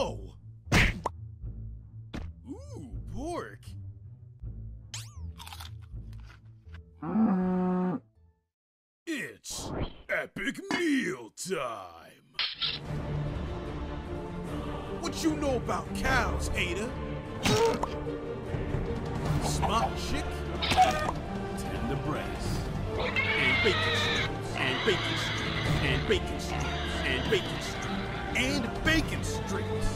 Oh! Ooh, pork. It's epic meal time. What you know about cows, hater? Smart chick, tender breasts, and bacon strips, and bacon strips, and bacon strips, and bacon strips, and bacon strips.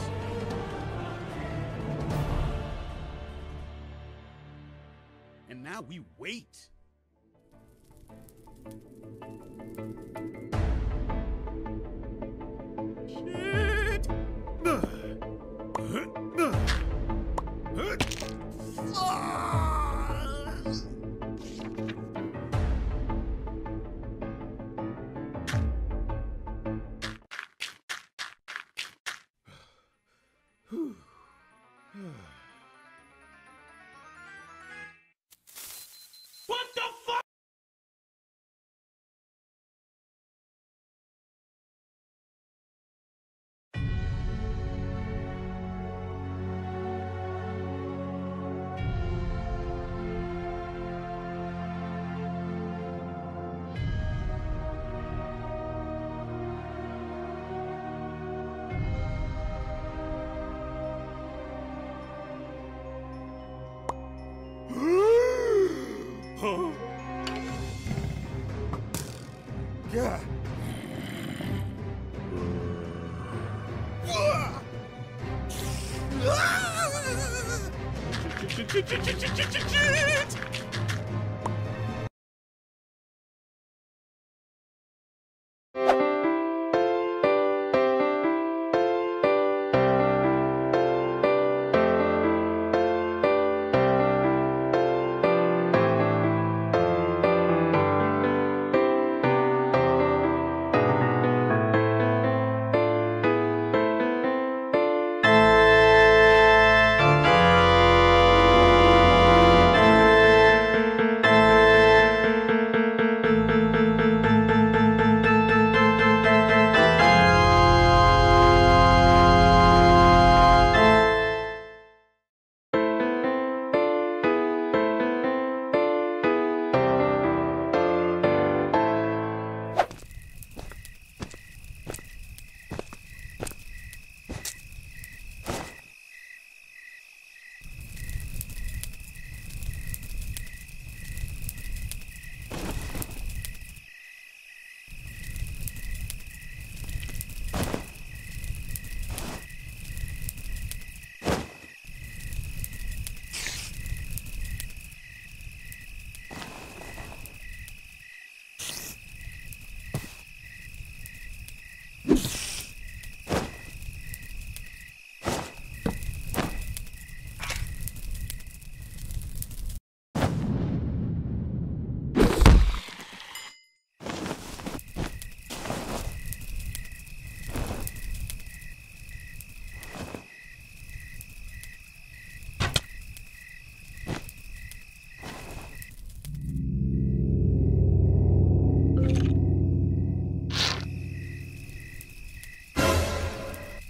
And now we wait. Shit! What the fuck? Huh? Yeah.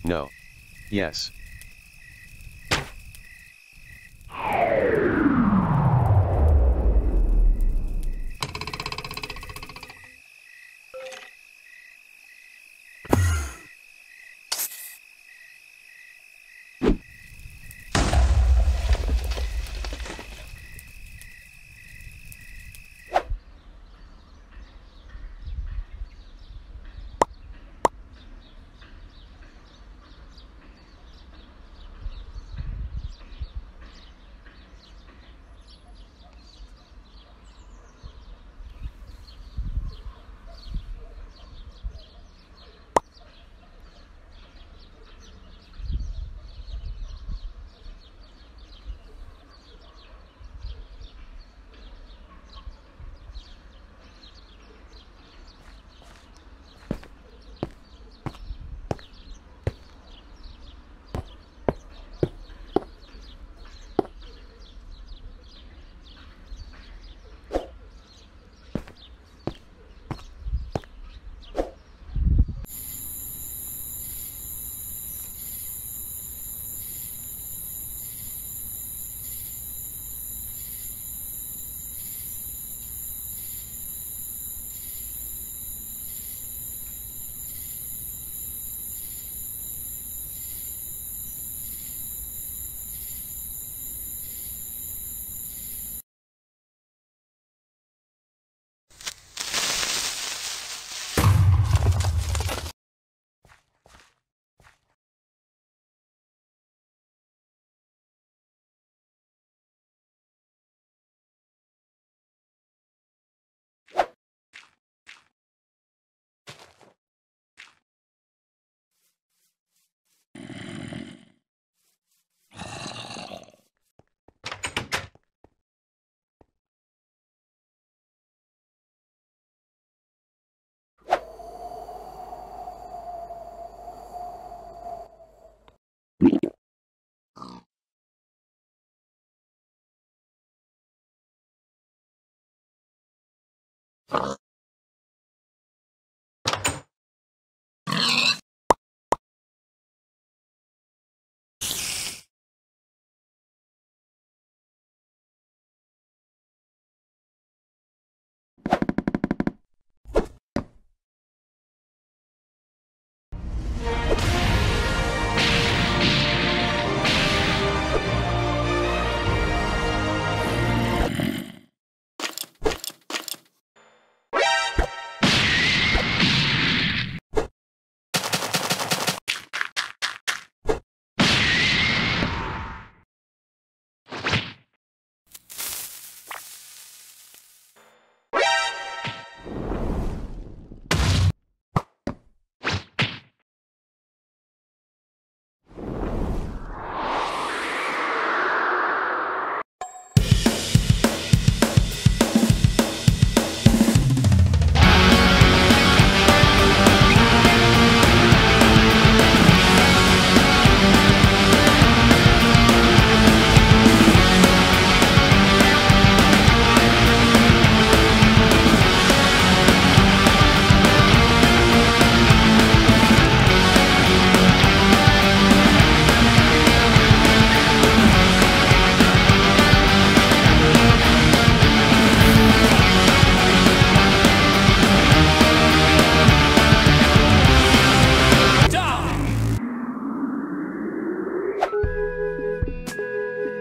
No. Yes.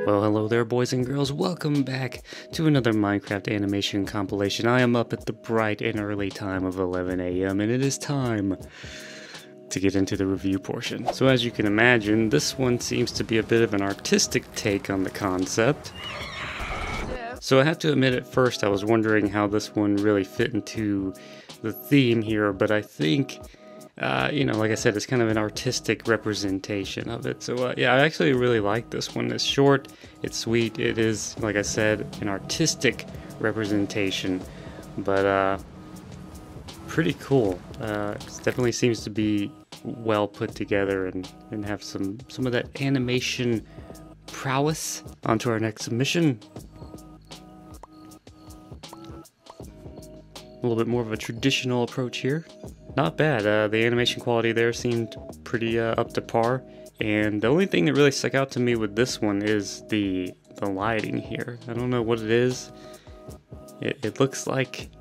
Well, hello there, boys and girls. Welcome back to another Minecraft animation compilation. I am up at the bright and early time of 11 a.m. and it is time to get into the review portion. So as you can imagine, this one seems to be a bit of an artistic take on the concept. So I have to admit, at first I was wondering how this one really fit into the theme here, but I think you know, like I said, it's kind of an artistic representation of it. So yeah, I actually really like this one. It's short, it's sweet, it is, like I said, an artistic representation, but pretty cool. It definitely seems to be well put together and have some of that animation prowess. On to our next submission. A little bit more of a traditional approach here. Not bad. The animation quality there seemed pretty up to par, and the only thing that really stuck out to me with this one is the lighting here. I don't know what it is. It looks like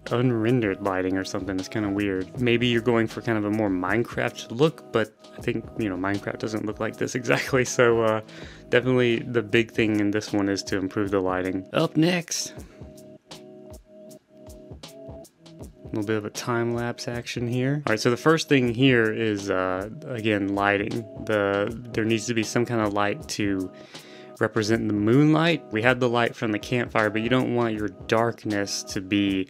unrendered lighting or something. It's kind of weird. Maybe you're going for kind of a more Minecraft look, but I think, you know, Minecraft doesn't look like this exactly, so definitely the big thing in this one is to improve the lighting. Up next, a little bit of a time-lapse action here. All right, so the first thing here is, again, lighting. There needs to be some kind of light to represent the moonlight. We had the light from the campfire, but you don't want your darkness to be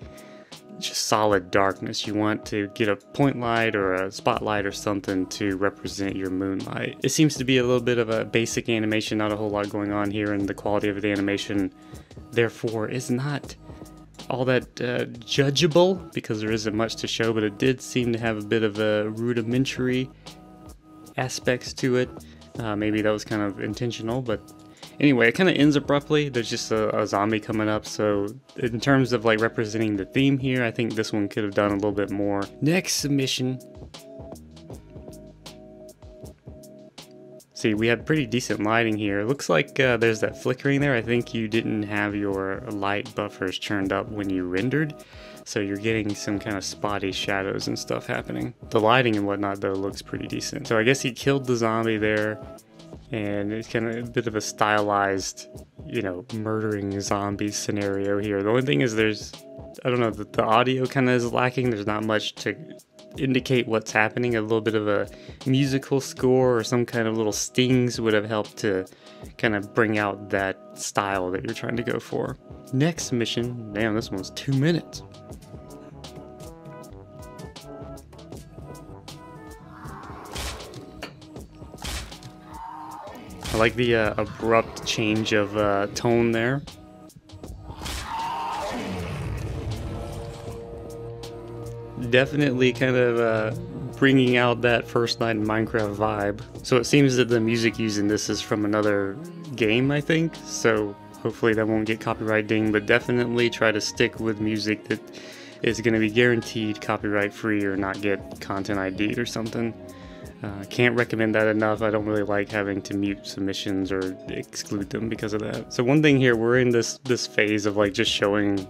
just solid darkness. You want to get a point light or a spotlight or something to represent your moonlight. It seems to be a little bit of a basic animation, not a whole lot going on here, and the quality of the animation, therefore, is not all that judgeable because there isn't much to show, but it did seem to have a bit of a rudimentary aspects to it. Maybe that was kind of intentional, but anyway, it kind of ends abruptly. There's just a zombie coming up, so in terms of like representing the theme here, I think this one could have done a little bit more. Next submission. See, we have pretty decent lighting here. It looks like there's that flickering there. I think you didn't have your light buffers turned up when you rendered, so you're getting some kind of spotty shadows and stuff happening. The lighting and whatnot, though, looks pretty decent. So I guess he killed the zombie there, and it's kind of a bit of a stylized, you know, murdering zombie scenario here. The only thing is I don't know, the audio kind of is lacking. There's not much to indicate what's happening. A little bit of a musical score or some kind of little stings would have helped to kind of bring out that style that you're trying to go for. Next mission, damn, this one's 2 minutes. I like the abrupt change of tone there. Definitely kind of bringing out that first night in Minecraft vibe. So it seems that the music used in this is from another game, I think. So Hopefully that won't get copyright ding, but definitely try to stick with music that is going to be guaranteed copyright free or not get content ID'd or something. Can't recommend that enough. I don't really like having to mute submissions or exclude them because of that. So one thing here, we're in this phase of like just showing,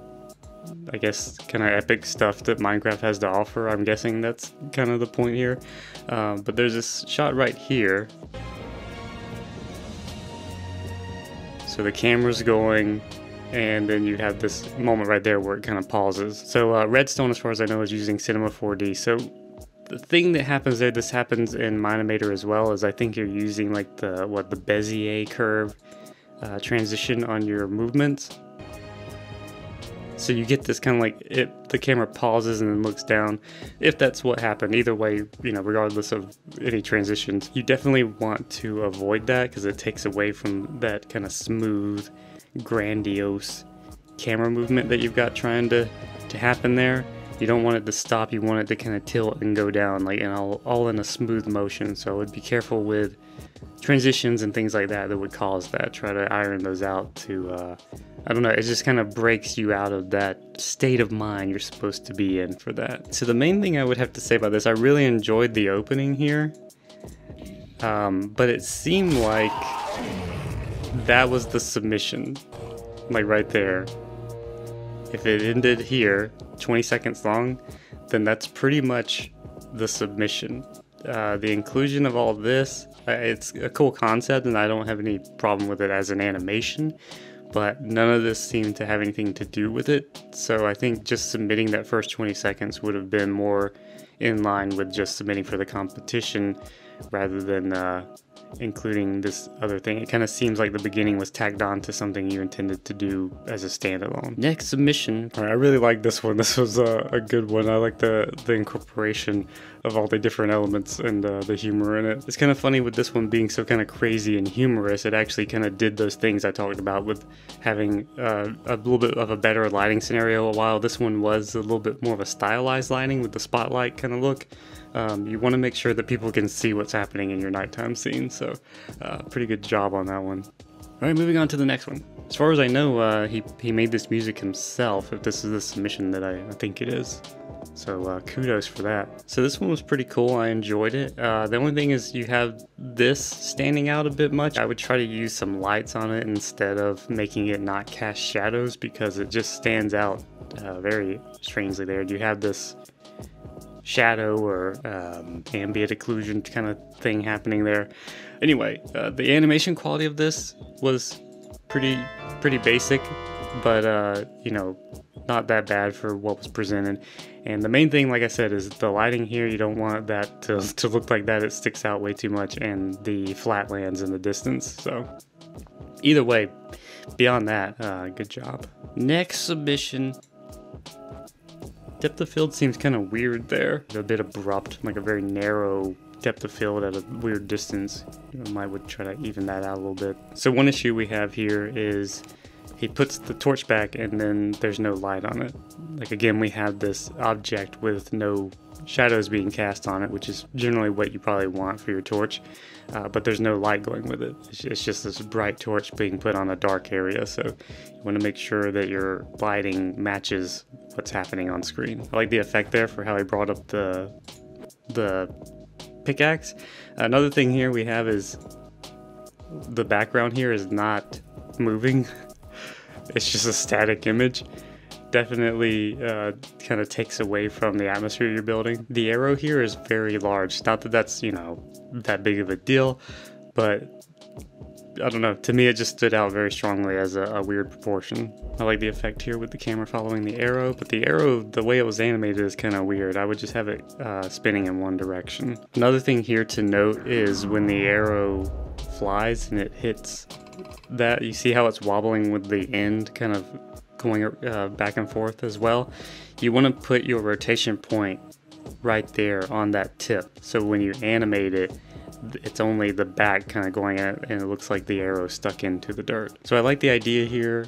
I guess, kind of epic stuff that Minecraft has to offer. I'm guessing that's kind of the point here. But there's this shot right here. So the camera's going, and then you have this moment right there where it kind of pauses. So Redstone, as far as I know, is using Cinema 4D. So the thing that happens there, this happens in Minimator as well, is I think you're using like the Bezier curve transition on your movements. So you get this kind of like, the camera pauses and then looks down. If that's what happened, either way, you know, regardless of any transitions, you definitely want to avoid that because it takes away from that kind of smooth, grandiose camera movement that you've got trying to happen there. You don't want it to stop, you want it to kind of tilt and go down, like all in a smooth motion. So I would be careful with transitions and things like that would cause that. Try to iron those out to, I don't know, it just kind of breaks you out of that state of mind you're supposed to be in for that. So the main thing I would have to say about this, I really enjoyed the opening here, but it seemed like that was the submission, like right there. If it ended here, 20 seconds long, then that's pretty much the submission. The inclusion of all this, it's a cool concept and I don't have any problem with it as an animation, but none of this seemed to have anything to do with it. So I think just submitting that first 20 seconds would have been more in line with just submitting for the competition rather than including this other thing. It kind of seems like the beginning was tagged on to something you intended to do as a standalone. Next submission. All right, I really like this one. This was a good one. I like the incorporation of all the different elements and the humor in it. It's kind of funny with this one being so kind of crazy and humorous. It actually kind of did those things I talked about with having a little bit of a better lighting scenario. While this one was a little bit more of a stylized lighting with the spotlight kind of look. You want to make sure that people can see what's happening in your nighttime scene, so pretty good job on that one. Alright, moving on to the next one. As far as I know, he made this music himself, if this is the submission that I think it is. So kudos for that. So this one was pretty cool, I enjoyed it. The only thing is you have this standing out a bit much. I would try to use some lights on it instead of making it not cast shadows because it just stands out very strangely there. You have this shadow or ambient occlusion kind of thing happening there. Anyway, the animation quality of this was pretty basic, but you know, not that bad for what was presented. And the main thing, like I said, is the lighting here. You don't want that to look like that. It sticks out way too much, and the flatlands in the distance. So either way, beyond that, good job. Next submission. Depth of field seems kind of weird there. A bit abrupt, like a very narrow depth of field at a weird distance. I would try to even that out a little bit. So one issue we have here is he puts the torch back and then there's no light on it. Like again, we have this object with no shadows being cast on it, which is generally what you probably want for your torch, but there's no light going with it. It's just this bright torch being put on a dark area, so you want to make sure that your lighting matches what's happening on screen. I like the effect there for how he brought up the pickaxe. Another thing here we have is the background here is not moving. It's just a static image. Definitely kind of takes away from the atmosphere you're building. The arrow here is very large. Not that that's, you know, that big of a deal, but I don't know. To me, it just stood out very strongly as a weird proportion. I like the effect here with the camera following the arrow, but the arrow, the way it was animated is kind of weird. I would just have it spinning in one direction. Another thing here to note is when the arrow flies and it hits that, you see how it's wobbling with the end kind of going back and forth as well. You want to put your rotation point right there on that tip, so when you animate it, it's only the back kind of going at, and it looks like the arrow stuck into the dirt. So I like the idea here.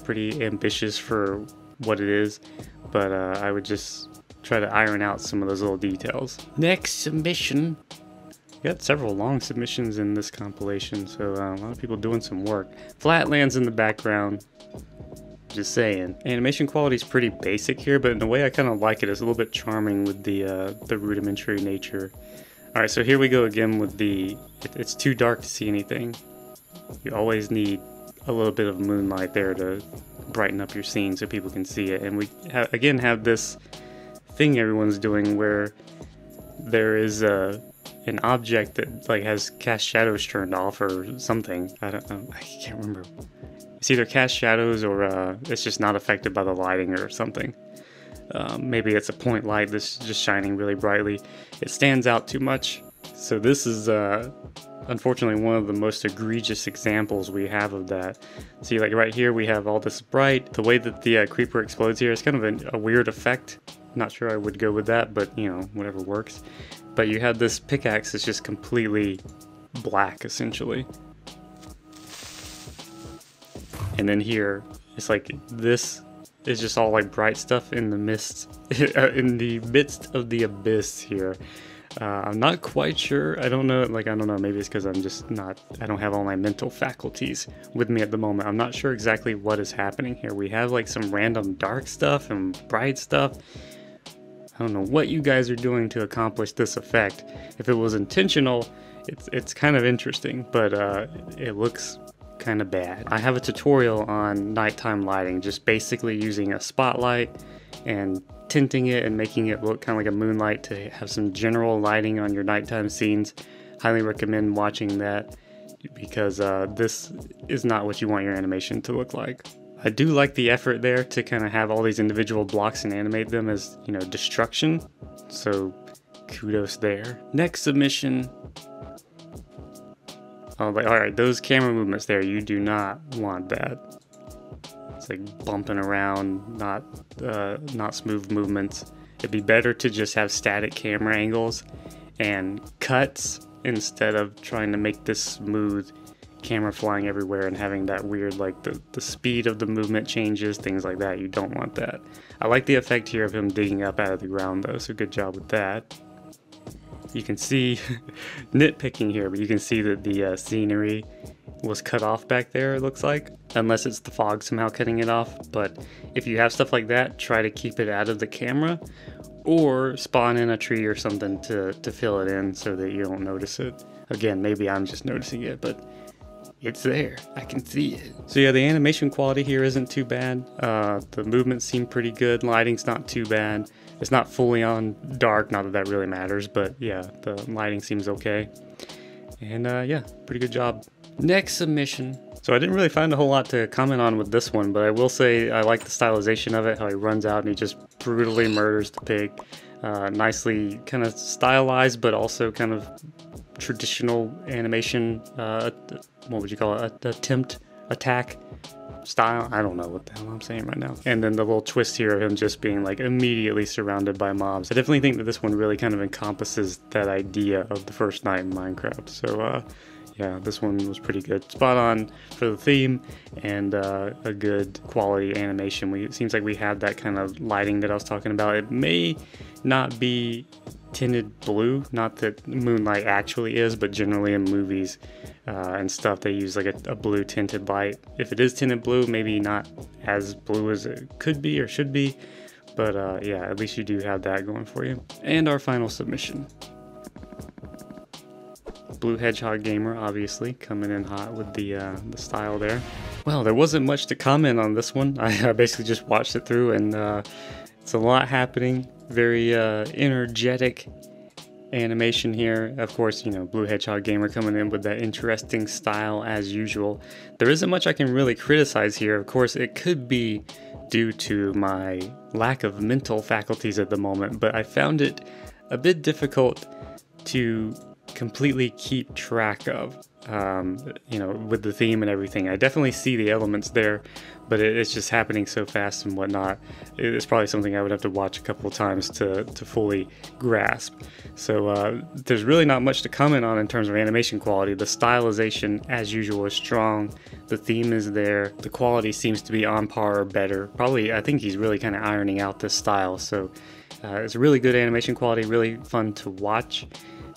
Pretty ambitious for what it is, but I would just try to iron out some of those little details. Next submission. You got several long submissions in this compilation, so a lot of people doing some work. Flatlands in the background. Just saying. Animation quality is pretty basic here, but in a way I kind of like it. It's a little bit charming with the rudimentary nature. Alright, so here we go again with it's too dark to see anything. You always need a little bit of moonlight there to brighten up your scene so people can see it. And we again have this thing everyone's doing where there is an object that like has cast shadows turned off or something. I can't remember. It's either cast shadows or it's just not affected by the lighting or something. Maybe it's a point light that's just shining really brightly. It stands out too much. So this is unfortunately one of the most egregious examples we have of that. See, like right here we have all this bright. The way that the creeper explodes here is kind of a weird effect. Not sure I would go with that, but you know, whatever works. But you have this pickaxe that's just completely black essentially. And then here it's like this is just all like bright stuff in the midst in the midst of the abyss here. I'm not quite sure. I don't know. Maybe it's because I don't have all my mental faculties with me at the moment. I'm not sure exactly what is happening here. We have like some random dark stuff and bright stuff. I don't know what you guys are doing to accomplish this effect. If it was intentional, it's kind of interesting, but it looks kind of bad. I have a tutorial on nighttime lighting, just basically using a spotlight and tinting it and making it look kind of like a moonlight to have some general lighting on your nighttime scenes. Highly recommend watching that because this is not what you want your animation to look like. I do like the effort there to kind of have all these individual blocks and animate them as, you know, destruction. So kudos there. Next submission. Oh, but alright, those camera movements there, you do not want that. It's like bumping around, not smooth movements. It'd be better to just have static camera angles and cuts instead of trying to make this smooth camera flying everywhere and having that weird, like the speed of the movement changes, things like that. You don't want that. I like the effect here of him digging up out of the ground though, so good job with that. You can see, nitpicking here, but you can see that the scenery was cut off back there, it looks like. Unless it's the fog somehow cutting it off. But if you have stuff like that, try to keep it out of the camera. Or spawn in a tree or something to fill it in so that you don't notice it. Again, maybe I'm just noticing it, but it's there. I can see it. So yeah, the animation quality here isn't too bad. The movements seem pretty good. Lighting's not too bad. It's not fully on dark, not that really matters, but yeah, the lighting seems okay. And yeah, pretty good job. Next submission. So I didn't really find a whole lot to comment on with this one, but I will say I like the stylization of it, how he runs out and he just brutally murders the pig. Nicely kind of stylized, but also kind of traditional animation, what would you call it, attack style. I don't know what the hell I'm saying right now. And then the little twist here of him just being like immediately surrounded by mobs. I definitely think that this one really kind of encompasses that idea of the first night in Minecraft. So yeah, this one was pretty good. Spot on for the theme and a good quality animation. It seems like we have that kind of lighting that I was talking about. It may not be tinted blue, not that moonlight actually is, but generally in movies and stuff they use like a blue tinted light. If it is tinted blue, maybe not as blue as it could be or should be, but yeah, at least you do have that going for you. And our final submission. Blue Hedgehog Gamer, obviously, coming in hot with the style there. Well, there wasn't much to comment on this one. I basically just watched it through, and it's a lot happening. Very energetic animation here. Of course, you know, Blue Hedgehog Gamer coming in with that interesting style as usual. There isn't much I can really criticize here. Of course, it could be due to my lack of mental faculties at the moment, but I found it a bit difficult to completely keep track of, you know, with the theme and everything. I definitely see the elements there, but it's just happening so fast and whatnot. It's probably something I would have to watch a couple of times to fully grasp. So there's really not much to comment on in terms of animation quality. The stylization, as usual, is strong. The theme is there. The quality seems to be on par or better. Probably, I think he's really kind of ironing out this style. So it's a really good animation quality, really fun to watch.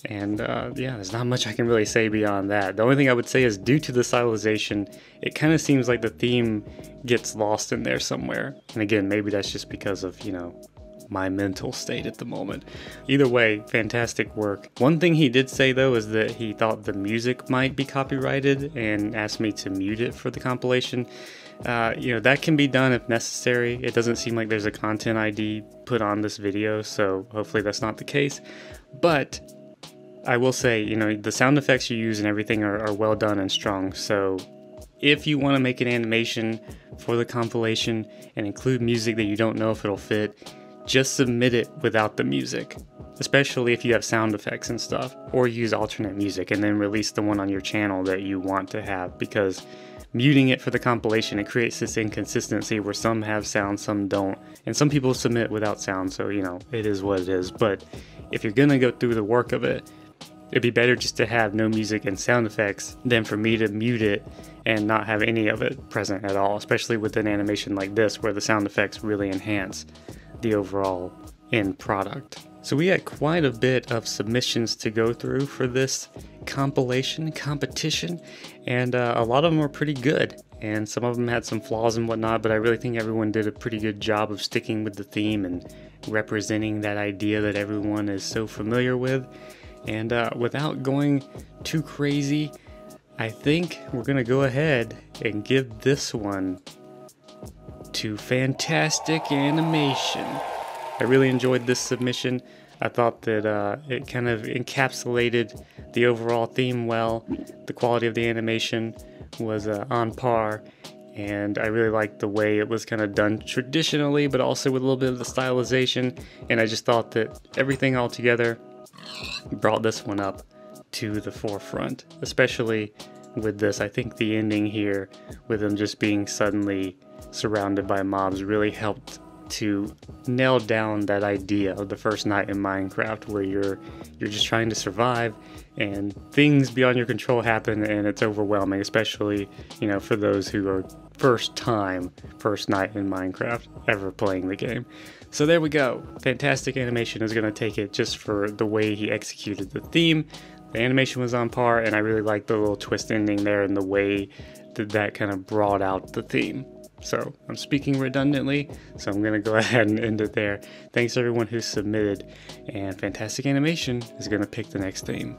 And yeah, there's not much I can really say beyond that. The only thing I would say is due to the stylization, it kind of seems like the theme gets lost in there somewhere. And again, maybe that's just because of, you know, my mental state at the moment. Either way, fantastic work. One thing he did say though is that he thought the music might be copyrighted and asked me to mute it for the compilation. You know, that can be done if necessary. It doesn't seem like there's a content ID put on this video, so hopefully that's not the case. But I will say, you know, the sound effects you use and everything are well done and strong. So if you want to make an animation for the compilation and include music that you don't know if it'll fit, just submit it without the music, especially if you have sound effects and stuff, or use alternate music and then release the one on your channel that you want to have, because muting it for the compilation, it creates this inconsistency where some have sound, some don't, and some people submit without sound, so you know, it is what it is. But if you're gonna go through the work of it, it'd be better just to have no music and sound effects than for me to mute it and not have any of it present at all, especially with an animation like this where the sound effects really enhance the overall end product. So we had quite a bit of submissions to go through for this competition, and a lot of them were pretty good, and some of them had some flaws and whatnot, but I really think everyone did a pretty good job of sticking with the theme and representing that idea that everyone is so familiar with. And without going too crazy, I think we're gonna go ahead and give this one to Fantastic Animation. I really enjoyed this submission. I thought that it kind of encapsulated the overall theme well. The quality of the animation was on par, and I really liked the way it was kind of done traditionally, but also with a little bit of the stylization. And I just thought that everything all together brought this one up to the forefront, especially with this. I think the ending here, with them just being suddenly surrounded by mobs, really helped to nail down that idea of the first night in Minecraft, where you're just trying to survive and things beyond your control happen, and it's overwhelming, especially, you know, for those who are first night in Minecraft ever playing the game. So there we go. Fantastic Animation is going to take it just for the way he executed the theme. The animation was on par, and I really liked the little twist ending there and the way that kind of brought out the theme. So I'm speaking redundantly, so I'm going to go ahead and end it there. Thanks to everyone who submitted, and Fantastic Animation is going to pick the next theme.